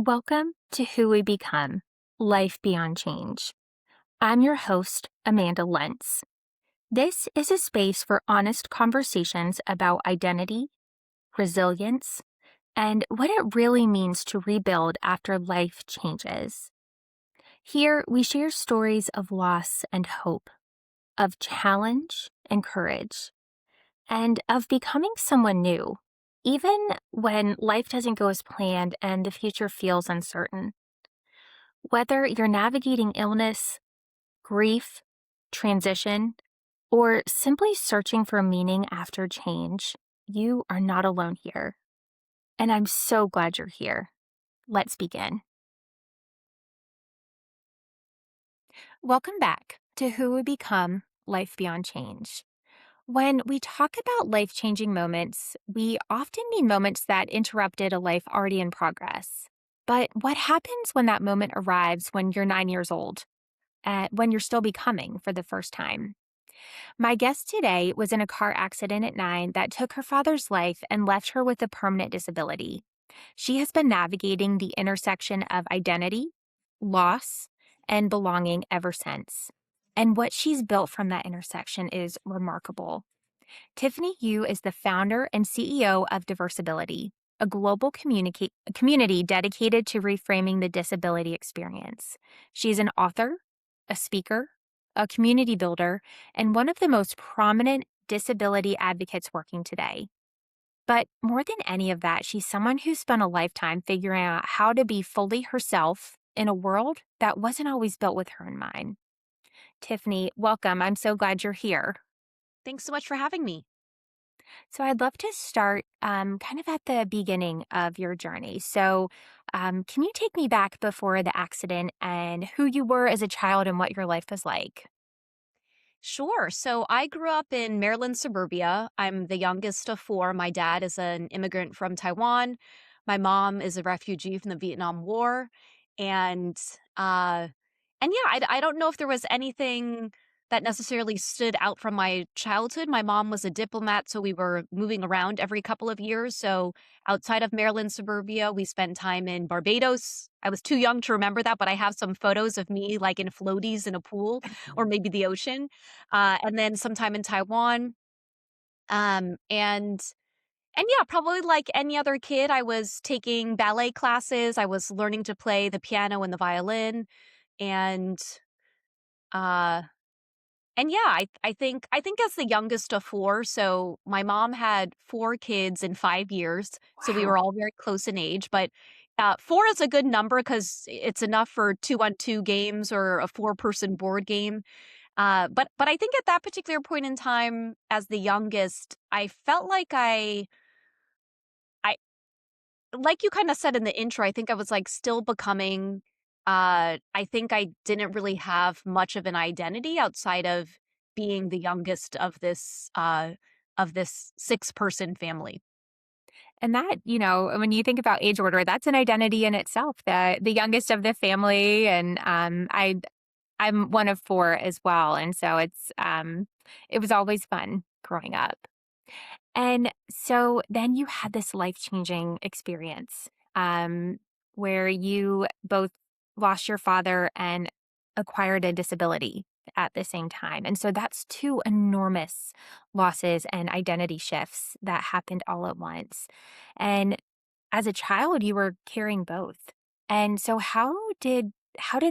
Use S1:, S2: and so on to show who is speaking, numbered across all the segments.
S1: Welcome to Who We Become Life Beyond Change. I'm your host, Amanda Lentz. This is a space for honest conversations about identity, resilience, and what it really means to rebuild after life changes. Here, we share stories of loss and hope, of challenge and courage, and of becoming someone new, even when life doesn't go as planned and the future feels uncertain. Whether you're navigating illness, grief, transition, or simply searching for meaning after change, you are not alone here. And I'm so glad you're here. Let's begin. Welcome back to Who We Become Life Beyond Change. When we talk about life changing moments, we often mean moments that interrupted a life already in progress. But what happens when that moment arrives when you're 9 years old? When you're still becoming for the first time? My guest today was in a car accident at 9 that took her father's life and left her with a permanent disability. She has been navigating the intersection of identity, loss, and belonging ever since. And what she's built from that intersection is remarkable. Tiffany Yu is the founder and CEO of Diversibility, a global community dedicated to reframing the disability experience. She's an author, a speaker, a community builder, and one of the most prominent disability advocates working today. But more than any of that, she's someone who spent a lifetime figuring out how to be fully herself in a world that wasn't always built with her in mind. Tiffany, welcome. I'm so glad you're here.
S2: Thanks so much for having me.
S1: So I'd love to start kind of at the beginning of your journey. Can you take me back before the accident and who you were as a child and what your life was like?
S2: Sure. So I grew up in Maryland suburbia. I'm the youngest of four. My dad is an immigrant from Taiwan. My mom is a refugee from the Vietnam War. And uh and yeah, I don't know if there was anything that necessarily stood out from my childhood. My mom was a diplomat, so we were moving around every couple of years. So outside of Maryland suburbia, we spent time in Barbados. I was too young to remember that, but I have some photos of me like in floaties in a pool or maybe the ocean. And then sometime in Taiwan. Um, and and yeah, probably like any other kid, I was taking ballet classes. I was learning to play the piano and the violin, and uh, and yeah, I think as the youngest of four, so my mom had four kids in 5 years, so we were
S1: Wow.
S2: all very close in age. But four is a good number because it's enough for 2-on-2 games or a four-person board game. But I think at that particular point in time, as the youngest, I felt like I like you kinda said in the intro, I think I was, like, still becoming. I think I didn't really have much of an identity outside of being the youngest of this six-person family.
S1: And that, when you think about age order, that's an identity in itself. The youngest of the family, and I'm one of four as well, and so it was always fun growing up. And so then you had this life-changing experience, where you both lost your father and acquired a disability at the same time. And so that's two enormous losses and identity shifts that happened all at once. And as a child, you were carrying both. And so how did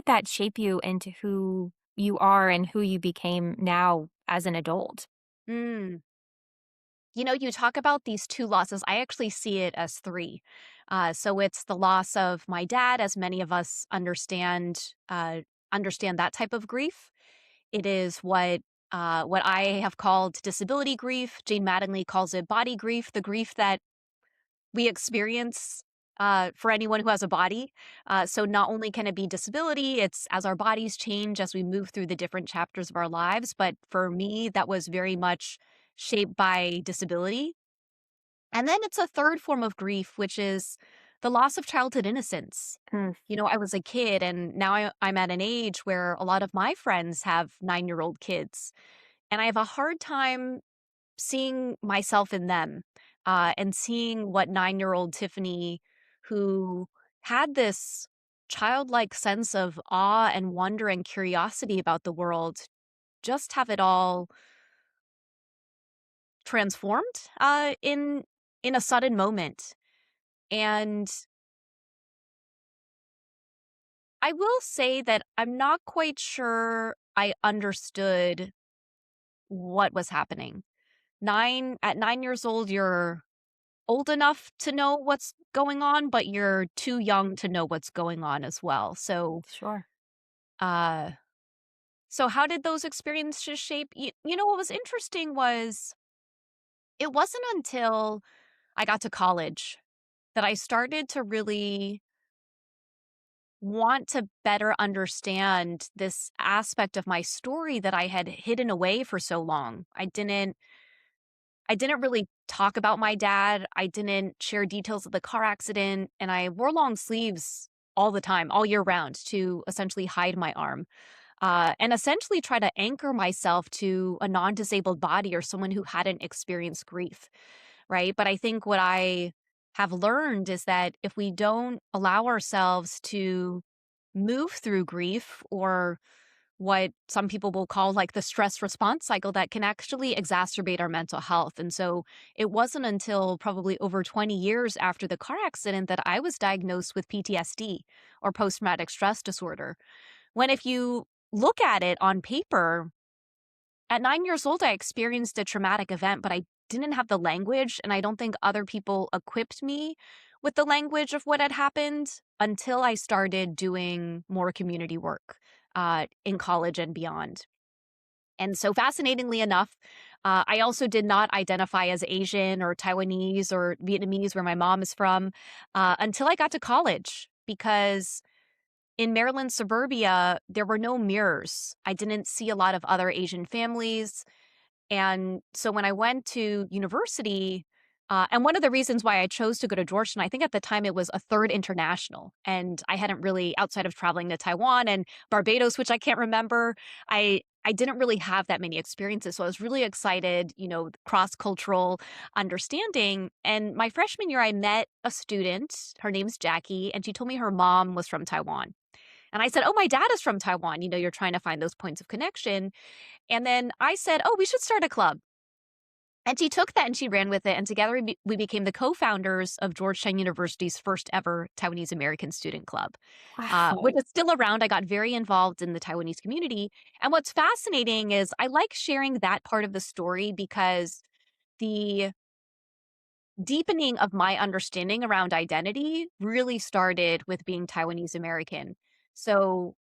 S1: that shape you into who you are and who you became now as an adult?
S2: Mm. You know, you talk about these 2 losses, I actually see it as 3. So it's the loss of my dad, as many of us understand that type of grief. It is what I have called disability grief. Jane Mattingly calls it body grief, the grief that we experience for anyone who has a body. So not only can it be disability, it's as our bodies change as we move through the different chapters of our lives. But for me, that was very much shaped by disability. And then it's a third form of grief, which is the loss of childhood innocence.
S1: Mm.
S2: You know, I was a kid, and now I'm at an age where a lot of my friends have 9-year-old kids. And I have a hard time seeing myself in them, and seeing what 9-year-old Tiffany, who had this childlike sense of awe and wonder and curiosity about the world, just have it all transformed in a sudden moment. And I will say that I'm not quite sure I understood what was happening. 9 years old, you're old enough to know what's going on, but you're too young to know what's going on as well.
S1: Sure.
S2: Uh so how did those experiences shape you know what was interesting was it wasn't until I got to college that I started to really want to better understand this aspect of my story that I had hidden away for so long. I didn't really talk about my dad. I didn't share details of the car accident, and I wore long sleeves all the time, all year round, to essentially hide my arm, and essentially try to anchor myself to a non-disabled body or someone who hadn't experienced grief, right? But I think what I have learned is that if we don't allow ourselves to move through grief, or what some people will call like the stress response cycle, that can actually exacerbate our mental health. And so it wasn't until probably over 20 years after the car accident that I was diagnosed with PTSD, or post traumatic stress disorder. When if you look at it on paper, at 9 years old, I experienced a traumatic event, but I didn't have the language. And I don't think other people equipped me with the language of what had happened until I started doing more community work in college and beyond. And so, fascinatingly enough, I also did not identify as Asian or Taiwanese or Vietnamese, where my mom is from, until I got to college, because in Maryland suburbia, there were no mirrors. I didn't see a lot of other Asian families. And so when I went to university, and one of the reasons why I chose to go to Georgetown, I think at the time it was a third international. And I hadn't really, outside of traveling to Taiwan and Barbados, which I can't remember, I didn't really have that many experiences. So I was really excited, cross cultural understanding. And my freshman year, I met a student. Her name's Jackie, and she told me her mom was from Taiwan. And I said, "Oh, my dad is from Taiwan." You're trying to find those points of connection. And then I said, "Oh, we should start a club." And she took that and she ran with it. And together we became the co founders of Georgetown University's first ever Taiwanese American Student Club, which
S1: Wow.
S2: is still around. I got very involved in the Taiwanese community. And what's fascinating is I like sharing that part of the story, because the deepening of my understanding around identity really started with being Taiwanese American. So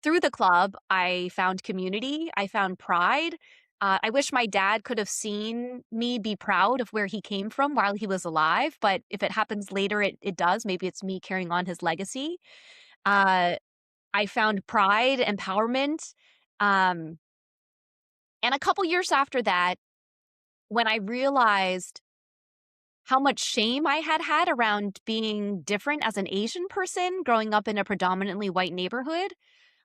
S2: through the club, I found community, I found pride. I wish my dad could have seen me be proud of where he came from while he was alive, but if it happens later, it does. Maybe it's me carrying on his legacy. Uh, I found pride, empowerment. Um, and a couple years after that, when I realized how much shame I had had around being different as an Asian person growing up in a predominantly white neighborhood,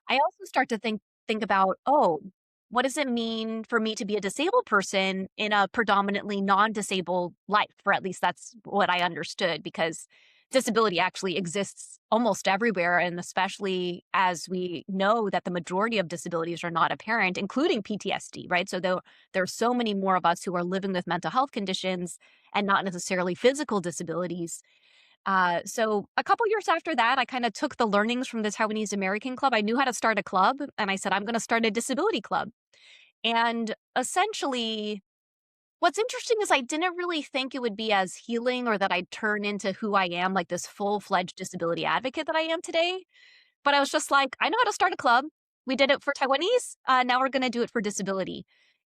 S2: I also start to think about, "Oh, what does it mean for me to be a disabled person in a predominantly non-disabled life?" Or at least that's what I understood, because disability actually exists almost everywhere, and especially as we know that the majority of disabilities are not apparent, including PTSD, right? So there's so many more of us who are living with mental health conditions and not necessarily physical disabilities. So a couple years after that, I kind of took the learnings from the Taiwanese American Club. I knew how to start a club, and I said, I'm going to start a disability club. And essentially, what's interesting is I didn't really think it would be as healing, or that I'd turn into who I am, like this full fledged disability advocate that I am today. But I was just like, I know how to start a club. We did it for Taiwanese. Now we're going to do it for disability.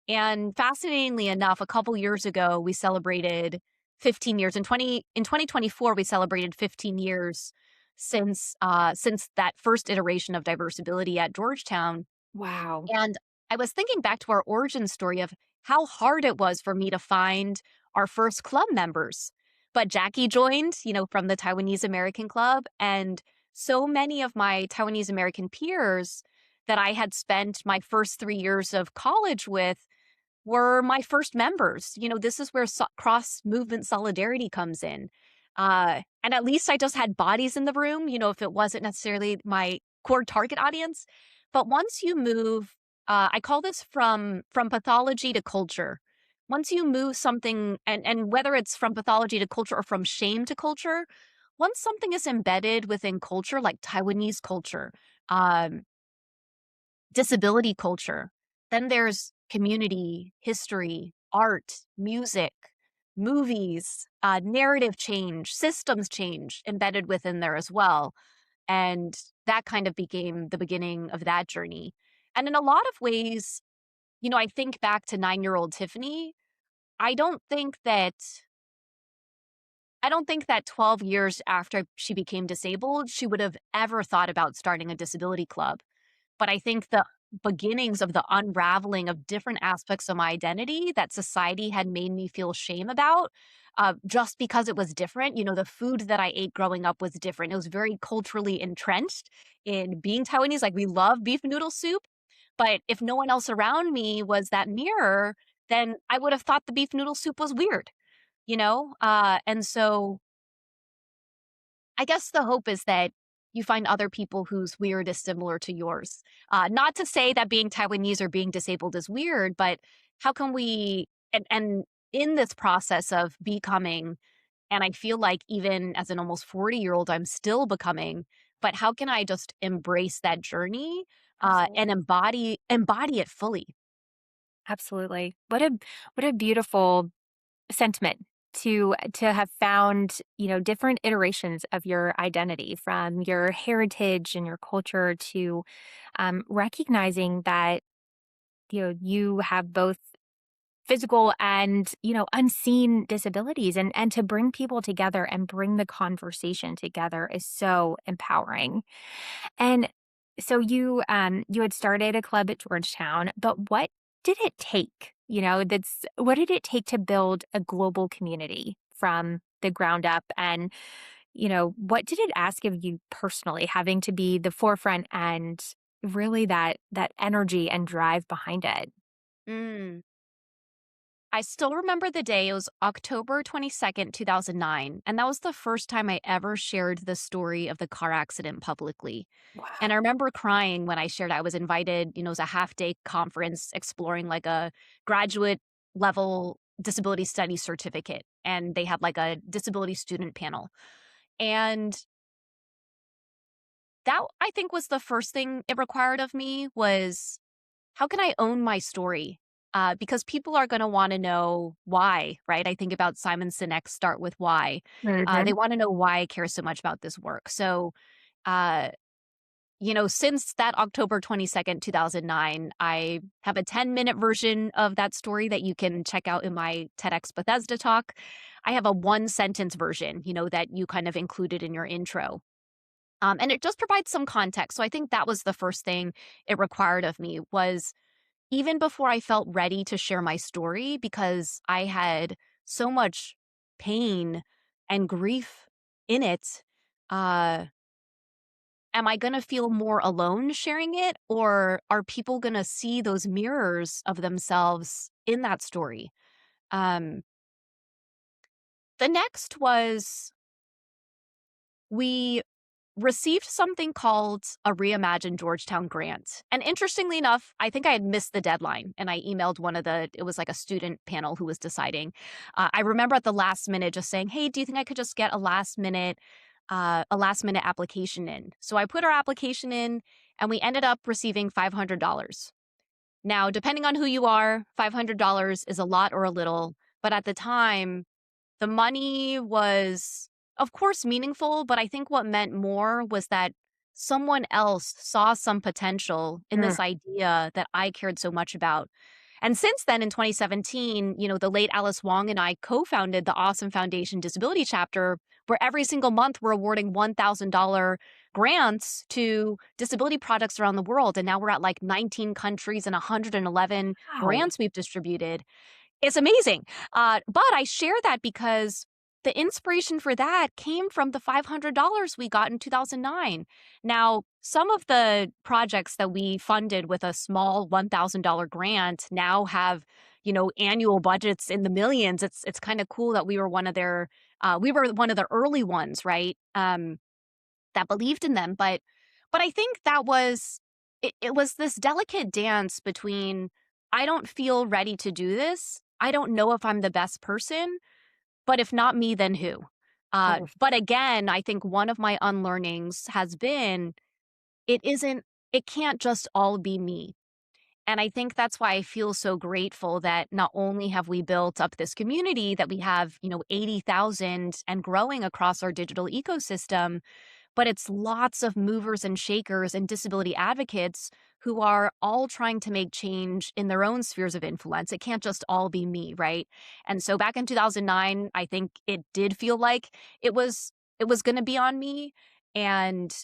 S2: And fascinatingly enough, a couple years ago, we celebrated 15 years. In 2024, we celebrated 15 years since that first iteration of diverse ability at Georgetown.
S1: Wow.
S2: And I was thinking back to our origin story of how hard it was for me to find our first club members. But Jackie joined, from the Taiwanese American Club. And so many of my Taiwanese American peers that I had spent my first 3 years of college with were my first members. This is where cross movement solidarity comes in. And at least I just had bodies in the room, if it wasn't necessarily my core target audience. But once you move, I call this from pathology to culture. Once you move something, and whether it's from pathology to culture or from shame to culture, once something is embedded within culture, like Taiwanese culture, um, disability culture, then there's community, history, art, music, movies, narrative change, systems change embedded within there as well. And that kind of became the beginning of that journey. And in a lot of ways, I think back to 9-year-old Tiffany. I don't think that I don't think that 12 years after she became disabled, she would have ever thought about starting a disability club. But I think the beginnings of the unraveling of different aspects of my identity that society had made me feel shame about, just because it was different. The food that I ate growing up was different. It was very culturally entrenched in being Taiwanese. Like, we love beef noodle soup. But if no one else around me was that mirror, then I would have thought the beef noodle soup was weird, And so I guess the hope is that you find other people whose weird is similar to yours. Not to say that being Taiwanese or being disabled is weird, but how can we, and in this process of becoming, and I feel like even as an almost 40-year-old, I'm still becoming, but how can I just embrace that journey and
S1: Absolutely.
S2: embody it fully?
S1: Absolutely. What a beautiful sentiment to have found, different iterations of your identity from your heritage and your culture to recognizing that, you have both physical and, unseen disabilities and to bring people together and bring the conversation together is so empowering. And so you had started a club at Georgetown, but what did it take? That's what did it take to build a global community from the ground up? And, what did it ask of you personally, having to be the forefront and really that energy and drive behind it?
S2: Mm. I still remember the day. It was October 22nd, 2009. And that was the first time I ever shared the story of the car accident publicly. And I
S1: Wow.
S2: remember crying when I shared I was invited, it was a half day conference exploring like a graduate level disability study certificate. And they had like a disability student panel. And that, I think, was the first thing it required of me was, how can I own my story? Because people are going to want to know why, right? I think about Simon Sinek's Start With Why. They
S1: Mhm.
S2: want to know why I care so much about this work. So, uh, since that October 22nd, 2009, I have a 10-minute version of that story that you can check out in my TEDx Bethesda talk. I have a one sentence version, that you kind of included in your intro. And it just provides some context. So I think that was the first thing it required of me was, even before I felt ready to share my story, because I had so much pain and grief in it, uh, am I going to feel more alone sharing it? Or are people going to see those mirrors of themselves in that story? Um, the next was, we received something called a Reimagine Georgetown grant. And interestingly enough, I think I had missed the deadline and I emailed it was like a student panel who was deciding. I remember at the last minute just saying, "Hey, do you think I could just get a last minute application in?" So I put our application in and we ended up receiving $500. Now, depending on who you are, $500 is a lot or a little. But at the time, the money was, of course, meaningful, but I think what meant more was that someone else saw some potential in
S1: Mm.
S2: this idea that I cared so much about. And since then, in 2017, the late Alice Wong and I co founded the Awesome Foundation Disability Chapter, where every single month we're awarding $1,000 grants to disability projects around the world. And now we're at like 19 countries and 111
S1: Wow.
S2: grants we've distributed. It's amazing. But I share that because the inspiration for that came from the $500 we got in 2009. Now, some of the projects that we funded with a small $1,000 grant now have, annual budgets in the millions. It's kind of cool that we were one of their We were one of the early ones, right? That believed in them. But I think that was it was this delicate dance between I don't feel ready to do this. I don't know if I'm the best person, but if not me, then who?
S1: Oh,
S2: But again, I think one of my unlearnings has been it isn't it can't just all be me. And I think that's why I feel so grateful that not only have we built up this community that we have, 80,000 and growing across our digital ecosystem, but it's lots of movers and shakers and disability advocates who are all trying to make change in their own spheres of influence. It can't just all be me, right? And so back in 2009, I think it did feel like it was going to be on me, and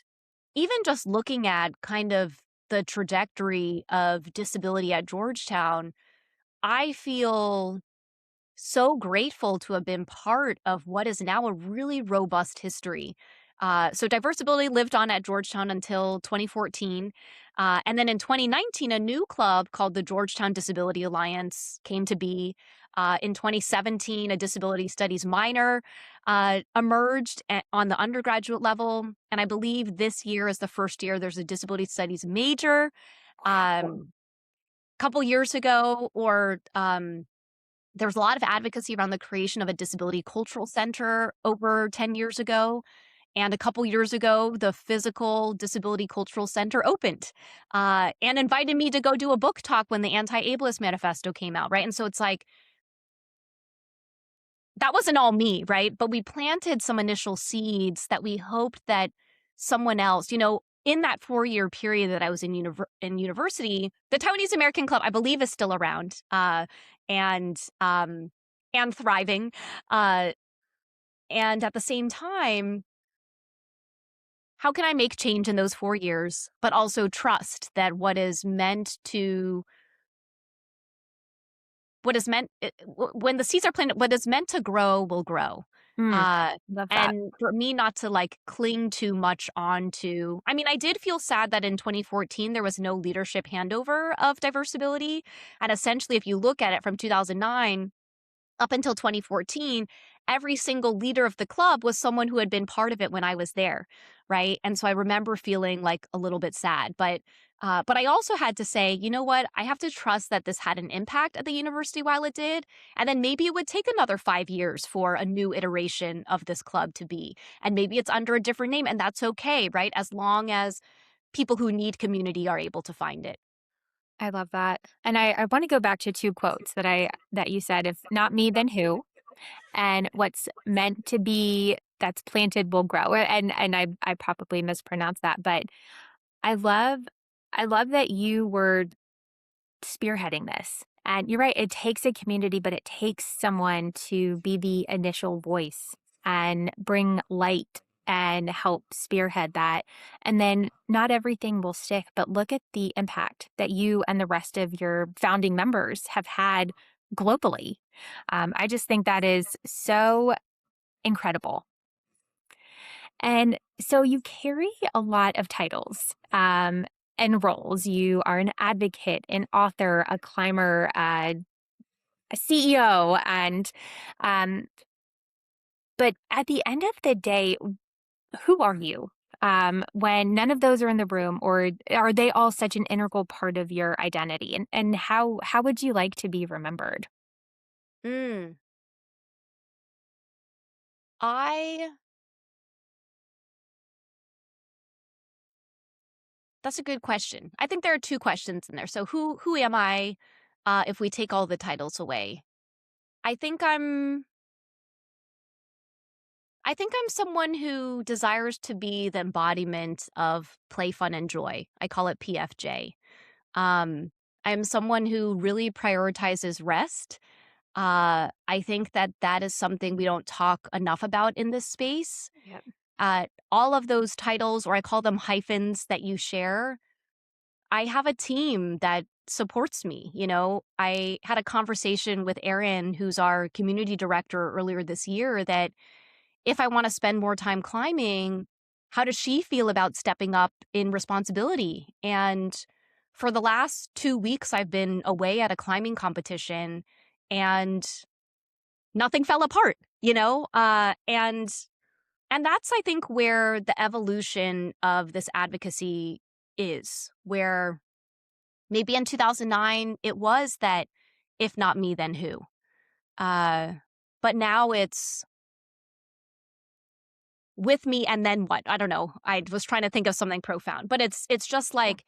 S2: even just looking at kind of the trajectory of disability at Georgetown, I feel so grateful to have been part of what is now a really robust history. So Diversibility lived on at Georgetown until 2014. And then in 2019, a new club called the Georgetown Disability Alliance came to be. In 2017, a disability studies minor emerged on the undergraduate level. And I believe this year is the first year there's a disability studies major.
S1: wow.
S2: Couple years ago, or there was a lot of advocacy around the creation of a disability cultural center over 10 years ago. And a couple years ago, the Physical Disability Cultural Center opened and invited me to go do a book talk when the Anti Ableist Manifesto came out, right? And so it's like, that wasn't all me, right? But we planted some initial seeds that we hoped that someone else, in that 4-year period that I was in university, the Taiwanese American Club, I believe, is still around and and thriving. Uh, and at the same time, how can I make change in those 4 years, but also trust that when the seeds are planted, what is meant to grow will grow.
S1: Mm,
S2: Uh,
S1: love that.
S2: and for me not to like cling too much onto, I mean, I did feel sad that in 2014 there was no leadership handover of diversibility. And essentially, if you look at it from 2009 up until 2014, every single leader of the club was someone who had been part of it when I was there, right? And so I remember feeling like a little bit sad, but I also had to say, you know what? I have to trust that this had an impact at the university while it did, and then maybe it would take another 5 years for a new iteration of this club to be, and maybe it's under a different name, and that's okay, right? As long as people who need community are able to find it.
S1: I love that. And I want to go back to two quotes that you said, if not me, then who? And what's meant to be that's planted will grow. And I probably mispronounced that, but I love I love that you were spearheading this. And you're right, it takes a community, but it takes someone to be the initial voice and bring light and help spearhead that. And then not everything will stick, but look at the impact that you and the rest of your founding members have had globally. I just think that is so incredible. And so you carry a lot of titles and roles. You are an advocate, an author, a climber, a CEO, and um, but at the end of the day, who are you? When none of those are in the room, or are they all such an integral part of your identity? And how would you like to be remembered?
S2: Mm. I That's a good question. I think there are two questions in there. So who am I if we take all the titles away? I think I'm I think I'm someone who desires to be the embodiment of play, fun, and joy. I call it PFJ. Um, I'm someone who really prioritizes rest. I think that that is something we don't talk enough about in this space.
S1: Yep.
S2: All of those titles, or I call them hyphens that you share, I have a team that supports me. I had a conversation with Erin, who's our community director, earlier this year, that if I want to spend more time climbing, how does she feel about stepping up in responsibility? And for the last 2 weeks, I've been away at a climbing competition and nothing fell apart. And that's, I think, where the evolution of this advocacy is, where maybe in 2009 it was that if not me, then who? Uh, but now it's with me and then what? I don't know. I was trying to think of something profound, but it's just
S1: Yeah.
S2: like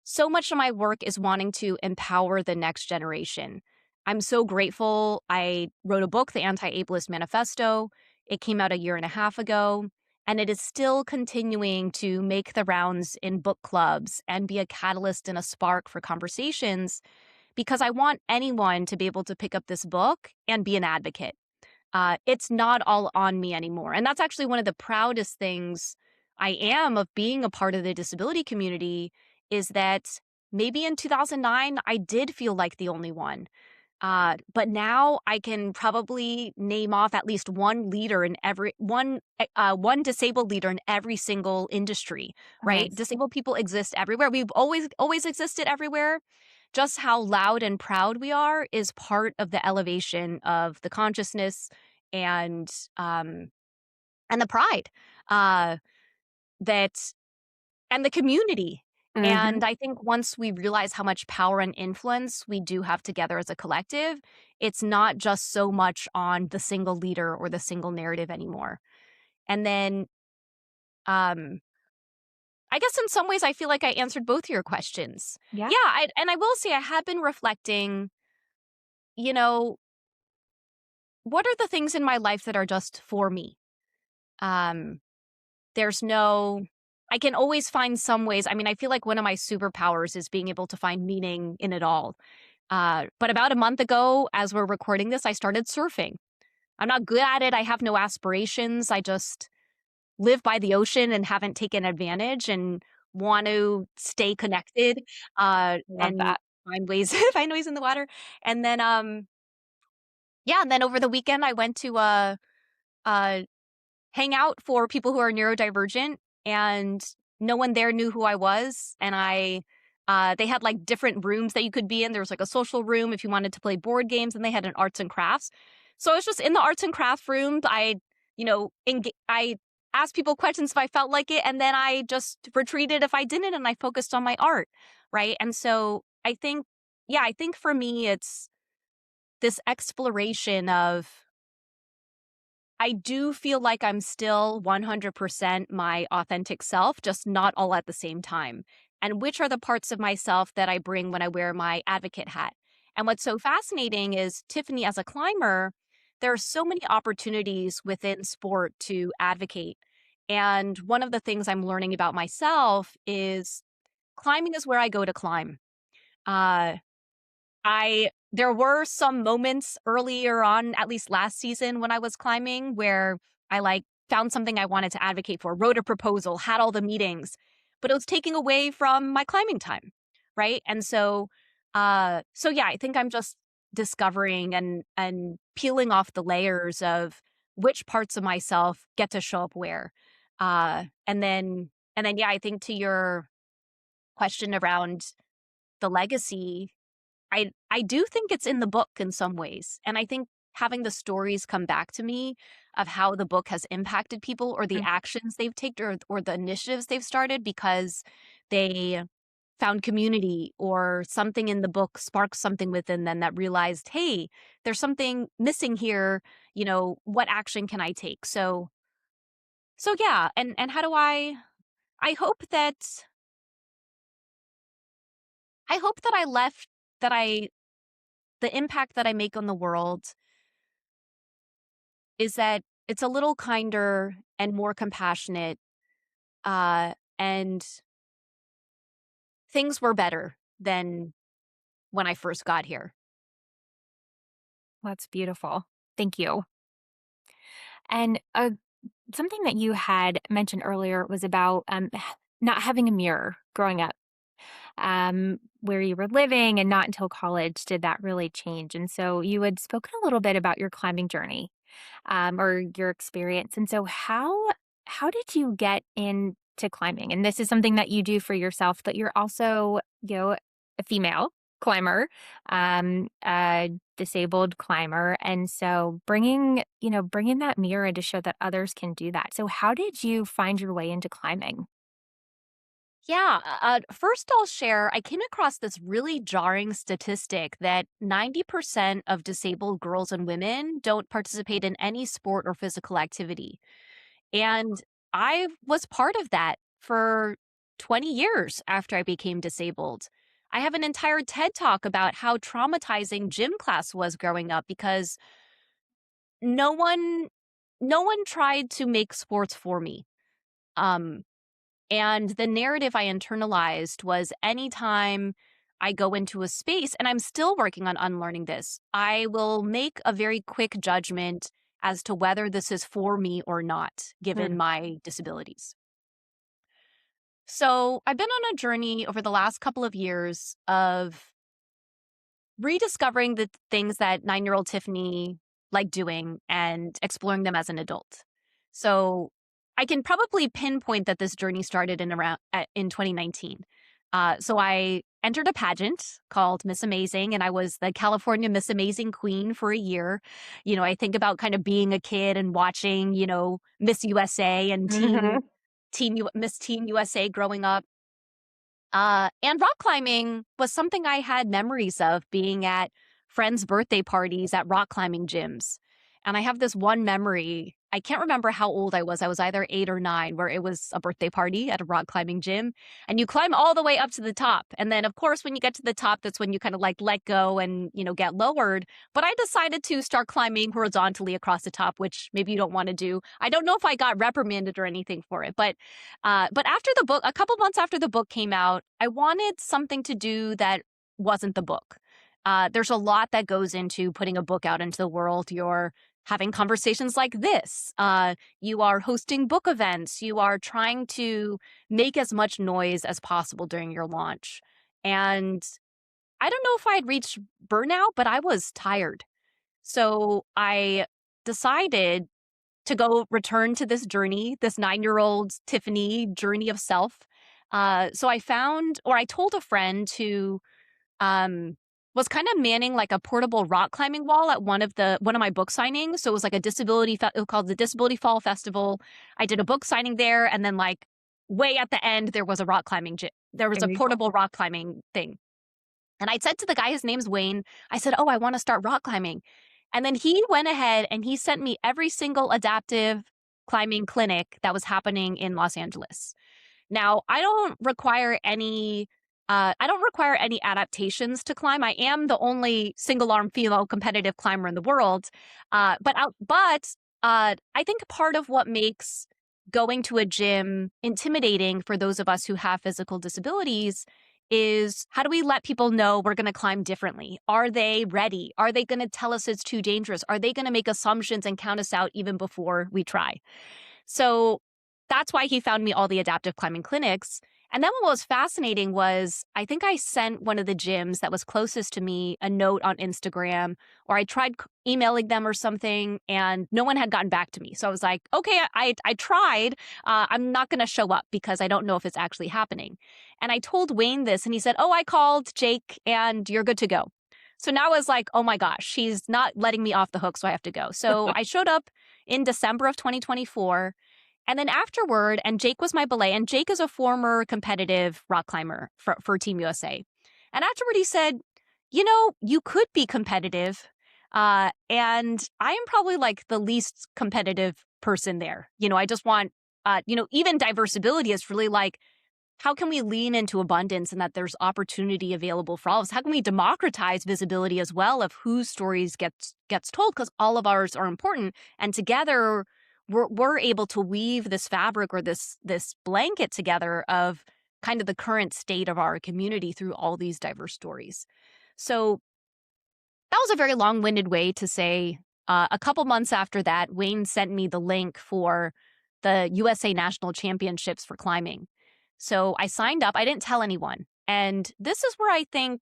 S2: so much of my work is wanting to empower the next generation. I'm so grateful. I wrote a book, The Anti-Ableist Manifesto. It came out a year and a half ago, and it is still continuing to make the rounds in book clubs and be a catalyst and a spark for conversations because I want anyone to be able to pick up this book and be an advocate. It's not all on me anymore. And that's actually one of the proudest things I am of being a part of the disability community is that maybe in 2009, I did feel like the only one. But now I can probably name off at least one leader in every one disabled leader in every single industry,
S1: Oh,
S2: right?
S1: nice.
S2: Disabled people exist everywhere. We've always existed everywhere. Just how loud and proud we are is part of the elevation of the consciousness and um and the pride uh that and the community.
S1: Hmm.
S2: And I think once we realize how much power and influence we do have together as a collective, it's not just so much on the single leader or the single narrative anymore. And then um I guess in some ways I feel like I answered both your questions.
S1: Yeah.
S2: Yeah, and I will say I have been reflecting, you know, what are the things in my life that are just for me? Um There's no I can always find some ways. I mean, I feel like one of my superpowers is being able to find meaning in it all. But about a month ago, as we're recording this, I started surfing. I'm not good at it. I have no aspirations. I just live by the ocean and haven't taken advantage and want to stay connected
S1: Love
S2: and
S1: that.
S2: find ways find ways in the water. And then yeah, and then over the weekend I went to a hangout for people who are neurodivergent, and no one there knew who I was. And they had like different rooms that you could be in. There was like a social room if you wanted to play board games, and they had an arts and crafts. So I was just in the arts and crafts room. I asked people questions if I felt like it, and then I just retreated if I didn't, and I focused on my art, right? And so I think, yeah, I think for me, it's this exploration of I do feel like I'm still 100% my authentic self, just not all at the same time. And which are the parts of myself that I bring when I wear my advocate hat? And what's so fascinating is Tiffany, as a climber, there are so many opportunities within sport to advocate. And one of the things I'm learning about myself is climbing is where I go to climb. Uh, I There were some moments earlier on, at least last season when I was climbing, where I like found something I wanted to advocate for, wrote a proposal, had all the meetings, but it was taking away from my climbing time, right? And so yeah, I think I'm just discovering and peeling off the layers of which parts of myself get to show up where. And then yeah, I think to your question around the legacy, I do think it's in the book in some ways, and I think having the stories come back to me of how the book has impacted people or the
S1: Mm.
S2: actions they've taken or the initiatives they've started because they found community or something in the book sparked something within them that realized, "Hey, there's something missing here, what action can I take?" So yeah, and how do I hope that I left that I the impact that I make on the world is that it's a little kinder and more compassionate, and things were better than when I first got here.
S1: That's beautiful. Thank you. And something that you had mentioned earlier was about not having a mirror growing up, where you were living, and not until college did that really change. And so you had spoken a little bit about your climbing journey, or your experience. And so how did you get into climbing? And this is something that you do for yourself, but you're also, a female climber, a disabled climber. And so bringing that mirror to show that others can do that. So how did you find your way into climbing?
S2: Yeah. First, I'll share I came across this really jarring statistic that 90% of disabled girls and women don't participate in any sport or physical activity. And I was part of that for 20 years after I became disabled. I have an entire TED talk about how traumatizing gym class was growing up because no one no one tried to make sports for me. Um and the narrative I internalized was anytime I go into a space, and I'm still working on unlearning this, I will make a very quick judgment as to whether this is for me or not, given
S1: Mm.
S2: my disabilities. So I've been on a journey over the last couple of years of rediscovering the things that 9-year-old Tiffany liked doing and exploring them as an adult. So I can probably pinpoint that this journey started in 2019. So I entered a pageant called Miss Amazing, and I was the California Miss Amazing Queen for a year. I think about kind of being a kid and watching, Miss USA and
S1: Mhm.
S2: Miss Teen USA growing up. And rock climbing was something I had memories of being at friends' birthday parties at rock climbing gyms. And I have this one memory. I can't remember how old I was. I was either 8 or 9, where it was a birthday party at a rock climbing gym. And you climb all the way up to the top. And then, of course, when you get to the top, that's when you kind of like let go and, get lowered. But I decided to start climbing horizontally across the top, which maybe you don't want to do. I don't know if I got reprimanded or anything for it, but after the book, a couple months after the book came out, I wanted something to do that wasn't the book. There's a lot that goes into putting a book out into the world. You're having conversations like this. You are hosting book events. You are trying to make as much noise as possible during your launch. And I don't know if I had reached burnout, but I was tired. So I decided to go return to this journey, this 9-year-old Tiffany journey of self. So I told a friend who was kind of manning like a portable rock climbing wall at one of my book signings. So it was like it was called the Disability Fall Festival. I did a book signing there, and then like way at the end there was a rock climbing gym. There was a
S1: Very cool.
S2: portable rock climbing thing. And I said to the guy, his name's Wayne, I said, "Oh, I want to start rock climbing." And then he went ahead and he sent me every single adaptive climbing clinic that was happening in Los Angeles. Now, I don't require any adaptations to climb. I am the only single arm female competitive climber in the world. I think part of what makes going to a gym intimidating for those of us who have physical disabilities is how do we let people know we're going to climb differently? Are they ready? Are they going to tell us it's too dangerous? Are they going to make assumptions and count us out even before we try? So that's why he found me all the adaptive climbing clinics. And then what was fascinating was I think I sent one of the gyms that was closest to me a note on Instagram, or I tried emailing them or something, and no one had gotten back to me. So I was like, okay, I tried. I'm not going to show up because I don't know if it's actually happening. And I told Wayne this, and he said, "Oh, I called Jake, and you're good to go." So now I was like, oh my gosh, she's not letting me off the hook, so I have to go. So I showed up in December of 2024. And then afterward, and Jake was my belay, and Jake is a former competitive rock climber for Team USA. And afterward, he said, you could be competitive. And I am probably like the least competitive person there. I just want, even diversibility is really like, how can we lean into abundance and that there's opportunity available for all of us? How can we democratize visibility as well of whose stories gets told? Because all of ours are important, and together we're able to weave this fabric or this blanket together of kind of the current state of our community through all these diverse stories. So that was a very long-winded way to say a couple months after that, Wayne sent me the link for the USA National Championships for climbing. So I signed up. I didn't tell anyone. And this is where I think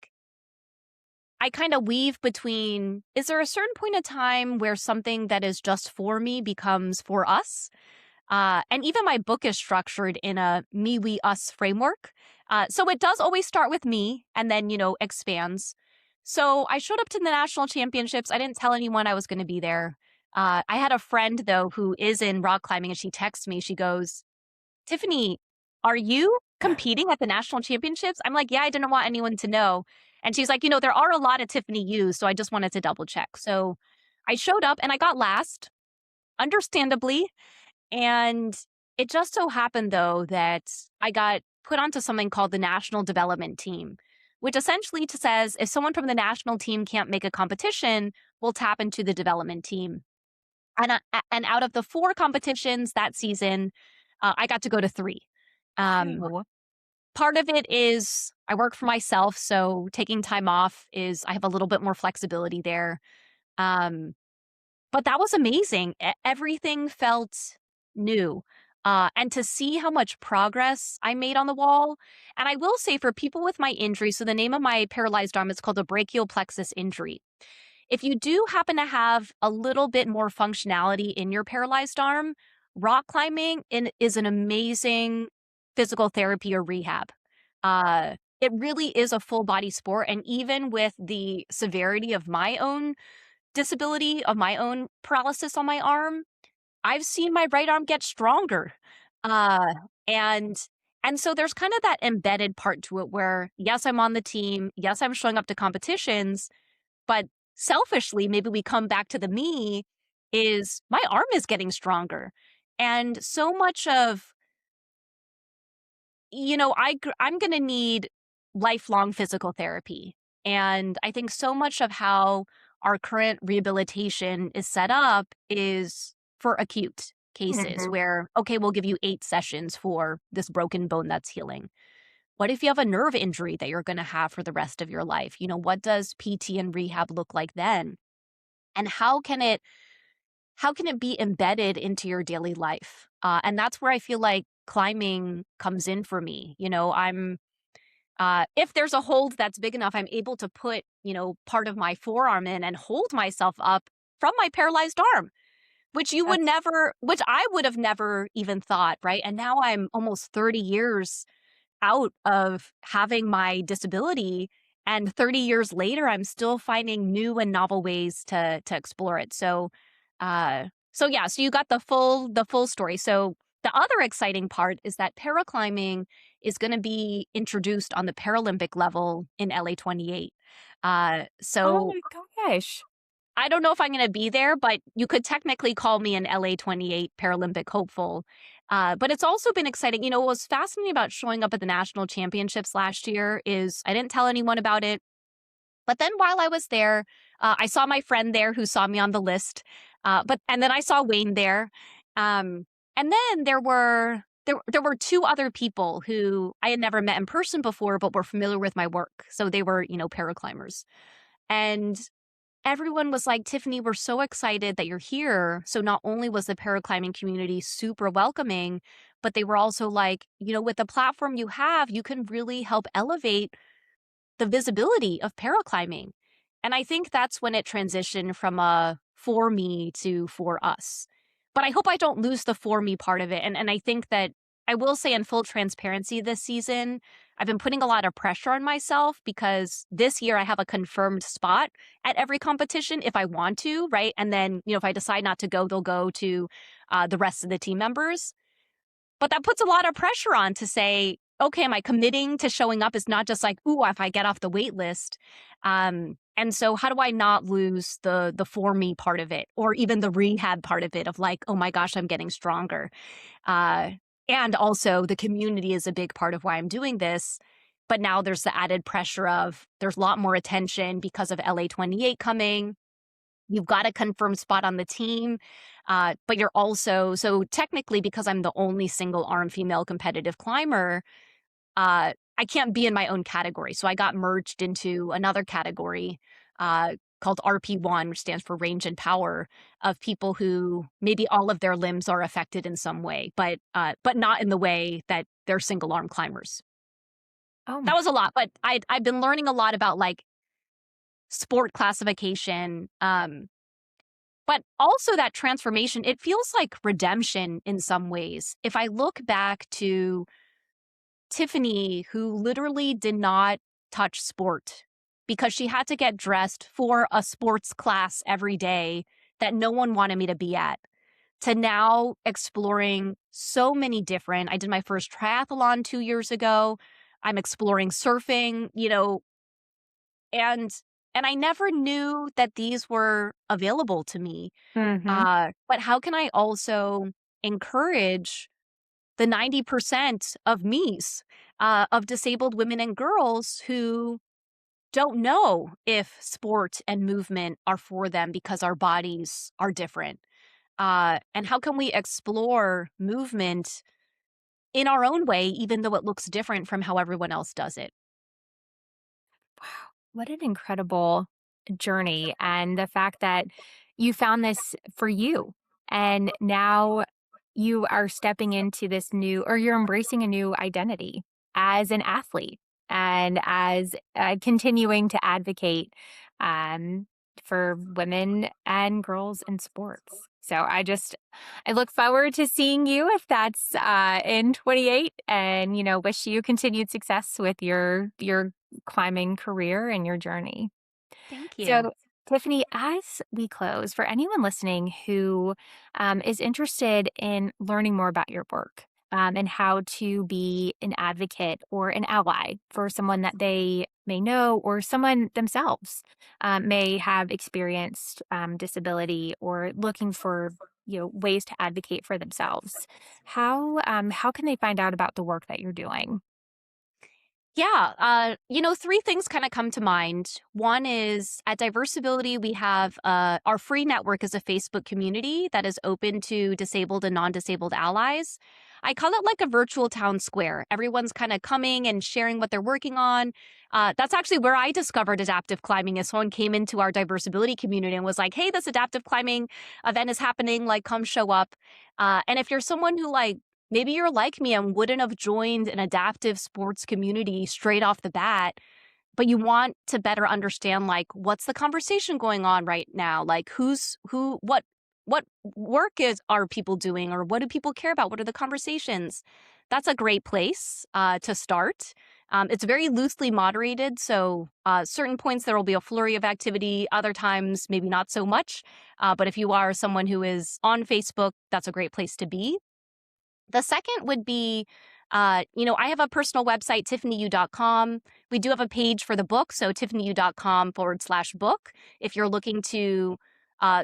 S2: I kind of weave between, is there a certain point of time where something that is just for me becomes for us? And even my book is structured in a me, we, us framework. So it does always start with me and then, expands. So I showed up to the national championships. I didn't tell anyone I was going to be there. I had a friend, though, who is in rock climbing, and she texts me. She goes, Tiffany, are you competing at the national championships? I'm like, yeah, I didn't want anyone to know. And she's like, there are a lot of Tiffany U's, so I just wanted to double check. So I showed up and I got last, understandably. And it just so happened, though, that I got put onto something called the National Development Team, which essentially says if someone from the national team can't make a competition, we'll tap into the development team. And out of the 4 competitions that season, I got to go to 3. Um,
S1: Oh.
S2: Part of it is I work for myself, so taking time off is I have a little bit more flexibility there. Um, but that was amazing. Everything felt new. And to see how much progress I made on the wall. And I will say for people with my injury, so the name of my paralyzed arm is called a brachial plexus injury. If you do happen to have a little bit more functionality in your paralyzed arm, rock climbing is an amazing physical therapy or rehab. It really is a full body sport. And even with the severity of my own disability, of my own paralysis on my arm, I've seen my right arm get stronger. Uh, and and so there's kind of that embedded part to it where, yes, I'm on the team. Yes, I'm showing up to competitions, but selfishly, maybe we come back to the me is my arm is getting stronger. And so much of, I'm going to need lifelong physical therapy. And I think so much of how our current rehabilitation is set up is for acute cases
S1: Mhm.
S2: where, okay, we'll give you 8 sessions for this broken bone that's healing. What if you have a nerve injury that you're going to have for the rest of your life? What does PT and rehab look like then? And how can it be embedded into your daily life? And that's where I feel like climbing comes in for me. If there's a hold that's big enough, I'm able to put, part of my forearm in and hold myself up from my paralyzed arm,
S1: That's
S2: which I would have never even thought. Right. And now I'm almost 30 years out of having my disability, and 30 years later I'm still finding new and novel ways to explore it. So you got the full story. So the other exciting part is that paraclimbing is going to be introduced on the Paralympic level in LA 28.
S1: oh
S2: So
S1: my gosh.
S2: I don't know if I'm going to be there, but you could technically call me an LA 28 Paralympic hopeful. But it's also been exciting. What was fascinating about showing up at the national championships last year is I didn't tell anyone about it. But then while I was there, I saw my friend there who saw me on the list. And then I saw Wayne there. And then there were 2 other people who I had never met in person before, but were familiar with my work. So they were, paraclimbers. And everyone was like, Tiffany, we're so excited that you're here. So not only was the paraclimbing community super welcoming, but they were also like, with the platform you have, you can really help elevate the visibility of paraclimbing. And I think that's when it transitioned from a for me to for us. But I hope I don't lose the for me part of it. And I think that I will say in full transparency this season, I've been putting a lot of pressure on myself because this year I have a confirmed spot at every competition if I want to, right? And then, if I decide not to go, they'll go to the rest of the team members. But that puts a lot of pressure on to say, okay, am I committing to showing up? It's not just like, ooh, if I get off the wait list. And so how do I not lose the for me part of it or even the rehab part of it of like, oh my gosh, I'm getting stronger. Uh, and also the community is a big part of why I'm doing this. But now there's the added pressure of there's a lot more attention because of LA 28 coming. You've got a confirmed spot on the team, but you're also so technically because I'm the only single arm female competitive climber, I can't be in my own category. So I got merged into another category called RP1, which stands for range and power of people who maybe all of their limbs are affected in some way, but not in the way that they're single arm climbers.
S1: Oh
S2: That
S1: my
S2: was a lot, but I've been learning a lot about like sport classification. But also that transformation, it feels like redemption in some ways. If I look back to Tiffany, who literally did not touch sport because she had to get dressed for a sports class every day that no one wanted me to be at, to now exploring so many different. I did my first triathlon 2 years ago. I'm exploring surfing, and I never knew that these were available to me.
S1: Mhm.
S2: But how can I also encourage the 90% of me's, of disabled women and girls who don't know if sport and movement are for them because our bodies are different? And how can we explore movement in our own way, even though it looks different from how everyone else does it?
S1: Wow, what an incredible journey. And the fact that you found this for you. And now you are stepping into this new, or you're embracing a new identity as an athlete and as continuing to advocate um, for women and girls in sports. So I look forward to seeing you if that's in 28 and, wish you continued success with your climbing career and your journey.
S2: Thank you.
S1: So, Tiffany, as we close, for anyone listening who is interested in learning more about your work and how to be an advocate or an ally for someone that they may know or someone themselves may have experienced disability or looking for ways to advocate for themselves, how can they find out about the work that you're doing?
S2: Yeah, 3 things kinda come to mind. One is at Diversibility, we have, our free network is a Facebook community that is open to disabled and non-disabled allies. I call it like a virtual town square. Everyone's kinda coming and sharing what they're working on. That's actually where I discovered adaptive climbing, is someone came into our Diversibility community and was like, "Hey, this adaptive climbing event is happening, like, come show up." And if you're someone who, like, maybe you're like me and wouldn't have joined an adaptive sports community straight off the bat, but you want to better understand, like, what's the conversation going on right now? Like, what work are people doing, or what do people care about? What are the conversations? That's a great place to start. It's very loosely moderated, so certain points there will be a flurry of activity. Other times, maybe not so much. But if you are someone who is on Facebook, that's a great place to be. The second would be, I have a personal website, tiffanyou.com. We do have a page for the book, so tiffanyou.com/book. If you're looking to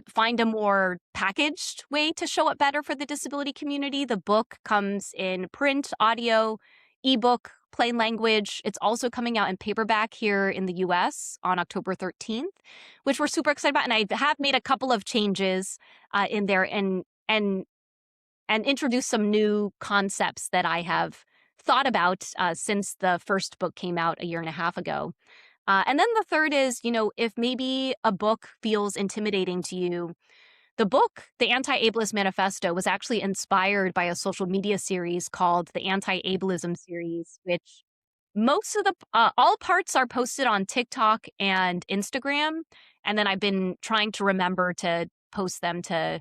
S2: find a more packaged way to show up better for the disability community, the book comes in print, audio, ebook, plain language. It's also coming out in paperback here in the US on October 13th, which we're super excited about. And I have made a couple of changes in there, and introduce some new concepts that I have thought about since the first book came out a year and a half ago. And then the third is, if maybe a book feels intimidating to you, the book, The Anti-Ableist Manifesto, was actually inspired by a social media series called the Anti-Ableism series, which most of the all parts are posted on TikTok and Instagram, and then I've been trying to remember to post them to,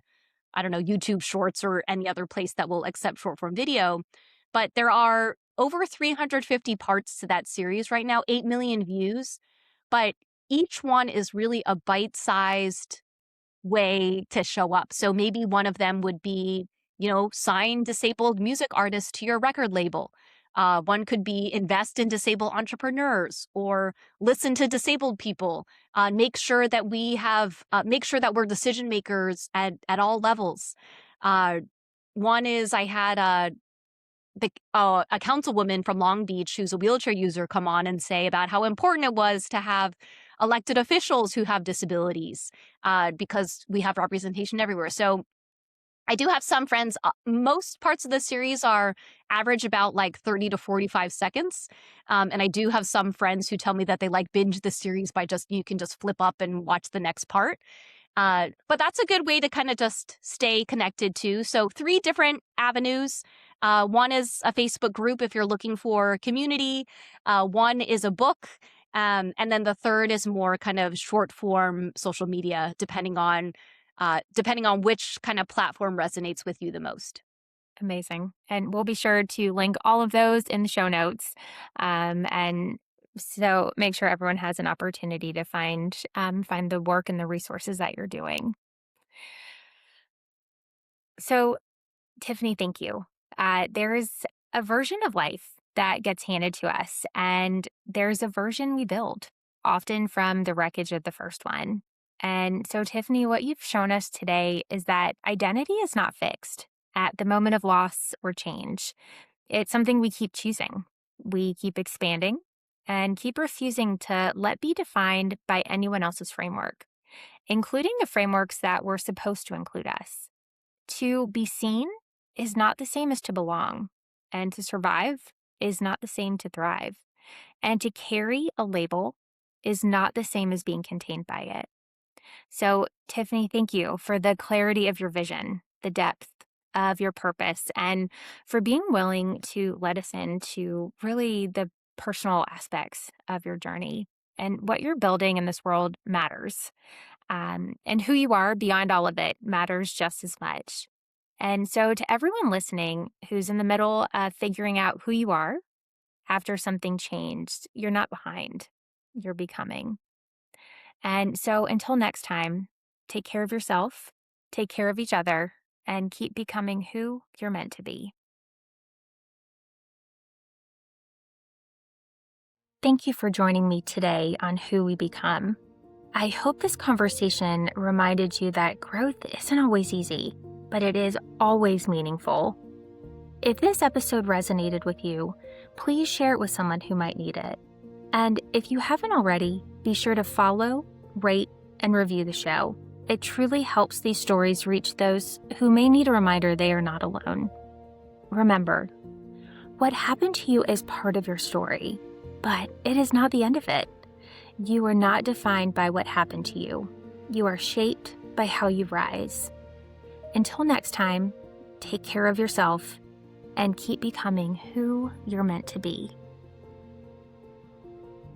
S2: I don't know, YouTube Shorts or any other place that will accept short form video. But there are over 350 parts to that series right now, 8 million views. But each one is really a bite sized way to show up. So maybe one of them would be, sign disabled music artists to your record label. One could be invest in disabled entrepreneurs or listen to disabled people. Make sure that we're decision makers at all levels. Uh, One is I had a councilwoman from Long Beach who's a wheelchair user come on and say about how important it was to have elected officials who have disabilities because we have representation everywhere. So I do have some friends. Most parts of the series are average about like 30 to 45 seconds. And I do have some friends who tell me that they like binge the series by you can just flip up and watch the next part. But that's a good way to kind of just stay connected too. So 3 different avenues. One is a Facebook group if you're looking for community. One is a book. And then the third is more kind of short form social media, depending on depending on which kind of platform resonates with you the most.
S1: Amazing. And we'll be sure to link all of those in the show notes. And so make sure everyone has an opportunity to find the work and the resources that you're doing. So, Tiffany, thank you. There's a version of life that gets handed to us, and there's a version we build, often from the wreckage of the first one. And so, Tiffany, what you've shown us today is that identity is not fixed at the moment of loss or change. It's something we keep choosing. We keep expanding and keep refusing to let be defined by anyone else's framework, including the frameworks that were supposed to include us. To be seen is not the same as to belong, and to survive is not the same to thrive. And to carry a label is not the same as being contained by it. So, Tiffany, thank you for the clarity of your vision, the depth of your purpose, and for being willing to let us into really the personal aspects of your journey. And what you're building in this world matters. And who you are beyond all of it matters just as much. And so, to everyone listening who's in the middle of figuring out who you are after something changed, you're not behind, you're becoming. And so, until next time, take care of yourself, take care of each other, and keep becoming who you're meant to be. Thank you for joining me today on Who We Become. I hope this conversation reminded you that growth isn't always easy, but it is always meaningful. If this episode resonated with you, please share it with someone who might need it. And if you haven't already, be sure to follow, rate, and review the show. It truly helps these stories reach those who may need a reminder they are not alone. Remember, what happened to you is part of your story, but it is not the end of it. You are not defined by what happened to you. You are shaped by how you rise. Until next time, take care of yourself and keep becoming who you're meant to be.